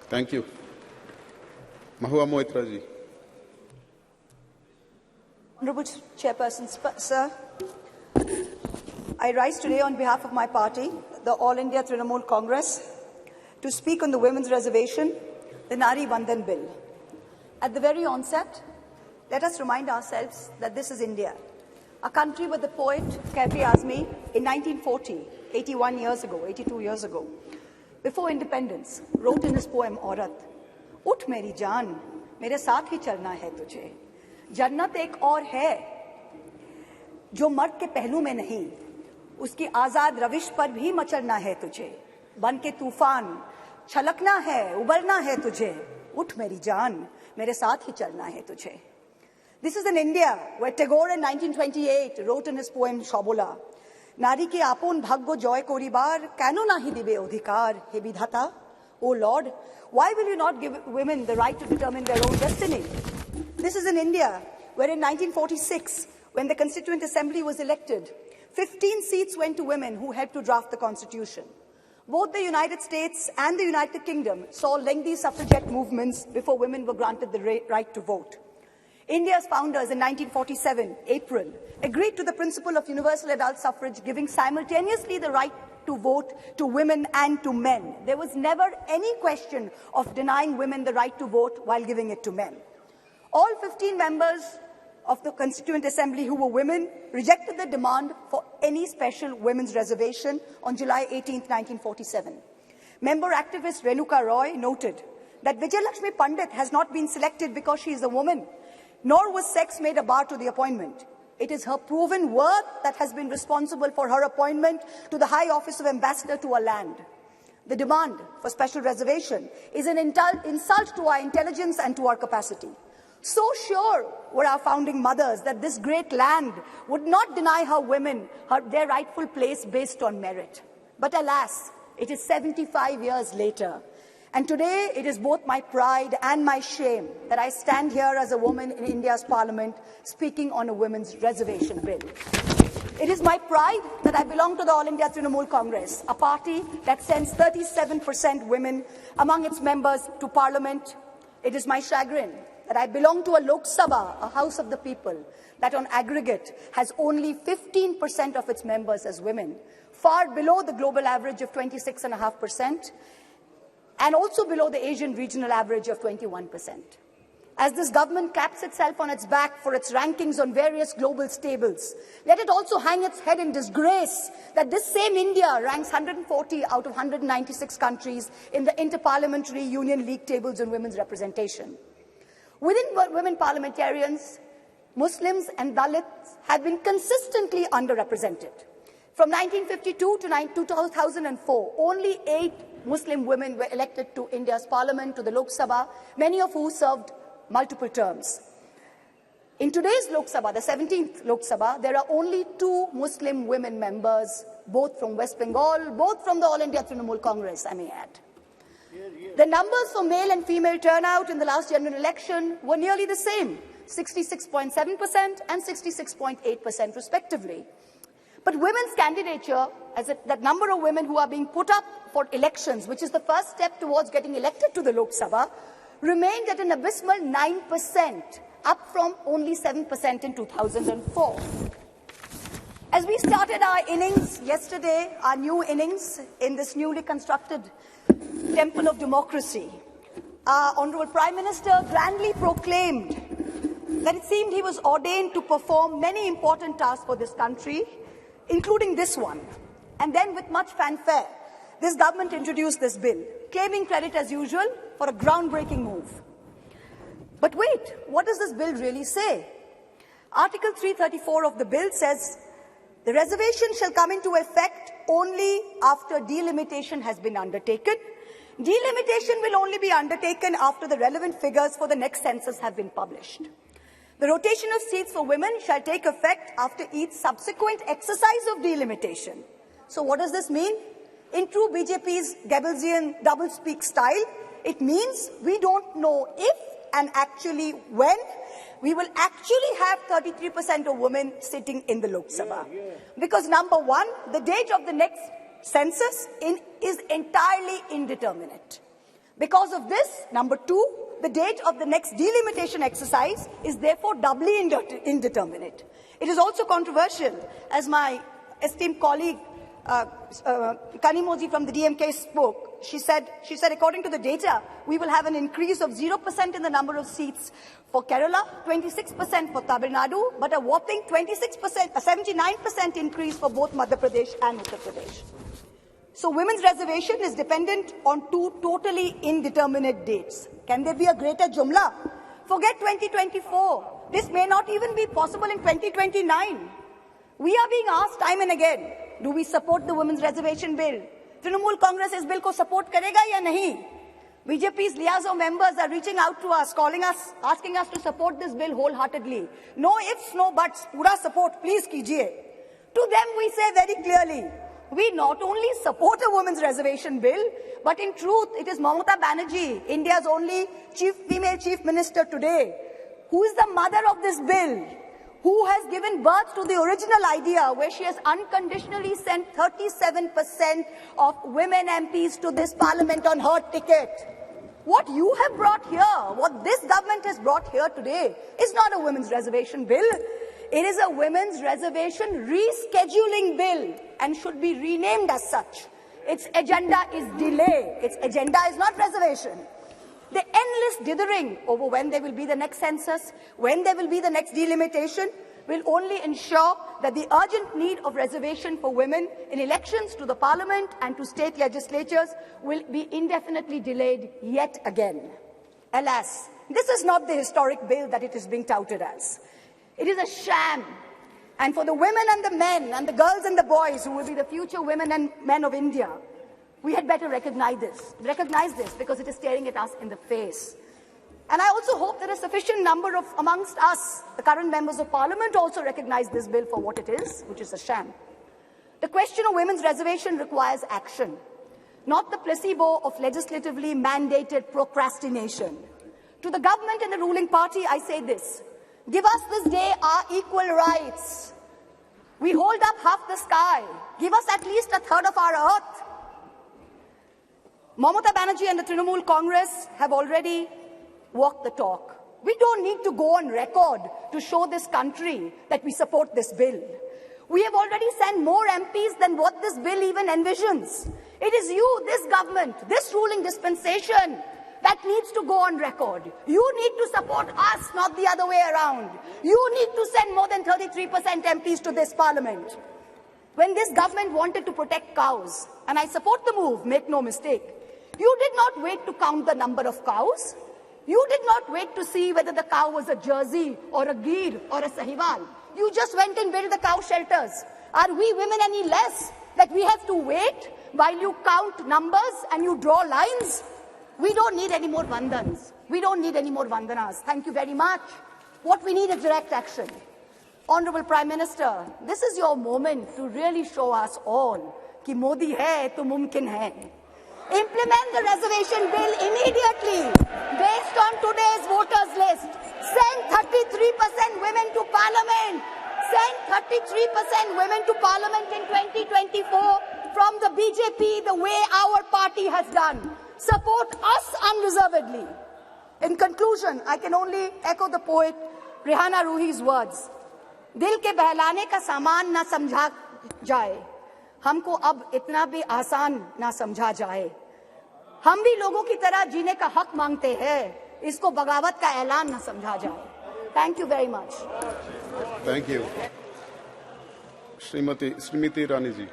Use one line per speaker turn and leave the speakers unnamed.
Thank you. Mahua Moitra ji.
Honourable Chairperson, sir, I rise today on behalf of my party, the All India Trinamool Congress, to speak on the Women's Reservation, the Nari Bandhan Bill. At the very onset, let us remind ourselves that this is India, a country where the poet Kafi Azmi in 1940, 81 years ago, 82 years ago, before independence, wrote in his poem Aurat, "Ut meri jaan, mere saath hi chalna hai tujhe. जन्नत एक और है जो मर्द के पहलू में नहीं, उसकी आजाद रविश पर भी मचलना है तुझे, बन के तूफान छलकना है, उबलना है तुझे, उठ मेरी जान, मेरे साथ ही चलना है तुझे." This is in India, where Tagore in 1928 wrote in his poem Shobola, "Nari ke apon bhagyo joy koribar, keno nahi dibe odhikar, he bidhata? O Lord, why will you not give women the right to determine their own destiny?" This is in India, where in 1946, when the Constituent Assembly was elected, 15 seats went to women who helped to draft the Constitution. Both the United States and the United Kingdom saw lengthy suffragette movements before women were granted the right to vote. India's founders in 1947, April, agreed to the principle of universal adult suffrage, giving simultaneously the right to vote to women and to men. There was never any question of denying women the right to vote while giving it to men. All 15 members of the Constituent Assembly who were women rejected the demand for any special women's reservation on July 18, 1947. Member activist Renuka Roy noted that Vijayalakshmi Pandit has not been selected because she is a woman, nor was sex made a bar to the appointment. It is her proven worth that has been responsible for her appointment to the high office of ambassador to a land. The demand for special reservation is an insult to our intelligence and to our capacity. So sure were our founding mothers that this great land would not deny her women their rightful place based on merit. But alas, it is 75 years later. And today it is both my pride and my shame that I stand here as a woman in India's parliament speaking on a women's reservation bill. It is my pride that I belong to the All India Trinamool Congress, a party that sends 37% women among its members to parliament. It is my chagrin that I belong to a Lok Sabha, a house of the people, that on aggregate has only 15% of its members as women, far below the global average of 26.5%, and also below the Asian regional average of 21%. As this government claps itself on its back for its rankings on various global stables, let it also hang its head in disgrace that this same India ranks 140 out of 196 countries in the Inter-Parliamentary Union League tables on women's representation. Within women parliamentarians, Muslims and Dalits have been consistently underrepresented. From 1952 to 2004, only 8 Muslim women were elected to India's parliament, to the Lok Sabha, many of whom served multiple terms. In today's Lok Sabha, the 17th Lok Sabha, there are only 2 Muslim women members, both from West Bengal, both from the All India Trinamool Congress, I may add. The numbers for male and female turnout in the last general election were nearly the same, 66.7% and 66.8% respectively. But women's candidature, that number of women who are being put up for elections, which is the first step towards getting elected to the Lok Sabha, remained at an abysmal 9%, up from only 7% in 2004. As we started our innings yesterday, our new innings in this newly constructed temple of democracy, our Honourable Prime Minister grandly proclaimed that it seemed he was ordained to perform many important tasks for this country, including this one. And then with much fanfare, this government introduced this bill, claiming credit as usual for a groundbreaking move. But wait, what does this bill really say? Article 334 of the bill says, "The reservation shall come into effect only after delimitation has been undertaken. Delimitation will only be undertaken after the relevant figures for the next census have been published. The rotation of seats for women shall take effect after each subsequent exercise of delimitation." So what does this mean? In true BJP's Goebbelsian doublespeak style, it means we don't know if and actually when we will actually have 33% of women sitting in the Lok Sabha. Because number one, the date of the next census is entirely indeterminate. Because of this, number two, the date of the next delimitation exercise is therefore doubly indeterminate. It is also controversial, as my esteemed colleague Kanimoji from the DMK spoke. She said, according to the data, we will have an increase of 0% in the number of seats for Kerala, 26% for Tamil Nadu, but a whopping 26%, a 79% increase for both Madhya Pradesh and Uttar Pradesh. So women's reservation is dependent on two totally indeterminate dates. Can there be a greater jumla? Forget 2024. This may not even be possible in 2029. We are being asked time and again, do we support the women's reservation bill? Trinamool Congress is bill ko support karega ya nahi? BJP's liaison members are reaching out to us, calling us, asking us to support this bill wholeheartedly. No ifs, no buts, pura support, please kijiye. To them we say very clearly, we not only support a women's reservation bill, but in truth, it is Mahua Banerjee, India's only female chief minister today, who is the mother of this bill, who has given birth to the original idea where she has unconditionally sent 37% of women MPs to this parliament on her ticket. What you have brought here, what this government has brought here today, is not a women's reservation bill. It is a women's reservation rescheduling bill and should be renamed as such. Its agenda is delay. Its agenda is not reservation. The endless dithering over when there will be the next census, when there will be the next delimitation, will only ensure that the urgent need of reservation for women in elections to the parliament and to state legislatures will be indefinitely delayed yet again. Alas, this is not the historic bill that it is being touted as. It is a sham. And for the women and the men and the girls and the boys who will be the future women and men of India, we had better recognize this because it is staring at us in the face. And I also hope that a sufficient number of amongst us, the current members of parliament, also recognize this bill for what it is, which is a sham. The question of women's reservation requires action, not the placebo of legislatively mandated procrastination. To the government and the ruling party, I say this. Give us this day our equal rights. We hold up half the sky. Give us at least a third of our earth. Mamata Banerjee and the Trinamool Congress have already walked the talk. We don't need to go on record to show this country that we support this bill. We have already sent more MPs than what this bill even envisions. It is you, this government, this ruling dispensation that needs to go on record. You need to support us, not the other way around. You need to send more than 33% MPs to this parliament. When this government wanted to protect cows, and I support the move, make no mistake, you did not wait to count the number of cows. You did not wait to see whether the cow was a Jersey or a Gir or a Sahiwal. You just went and built the cow shelters. Are we women any less that we have to wait while you count numbers and you draw lines? We don't need any more vandans. We don't need any more vandanas. Thank you very much. What we need is direct action. Honorable Prime Minister, this is your moment to really show us all कि मोदी है तो मुमकिन है. Implement the reservation bill immediately based on today's voters list. Send 33% women to parliament. Send 33% women to parliament in 2024 from the BJP the way our party has done. Support us unreservedly. In conclusion, I can only echo the poet Rihanna Ruhi's words. दिल के बहलाने का सामान ना समझा जाए, हमको अब इतना भी आसान ना समझा जाए. हम भी लोगों की तरह जीने का हक मांगते हैं, इसको बगावत का ऐलान ना समझा जाए. Thank you very much.
Thank you. Srimati Rani ji.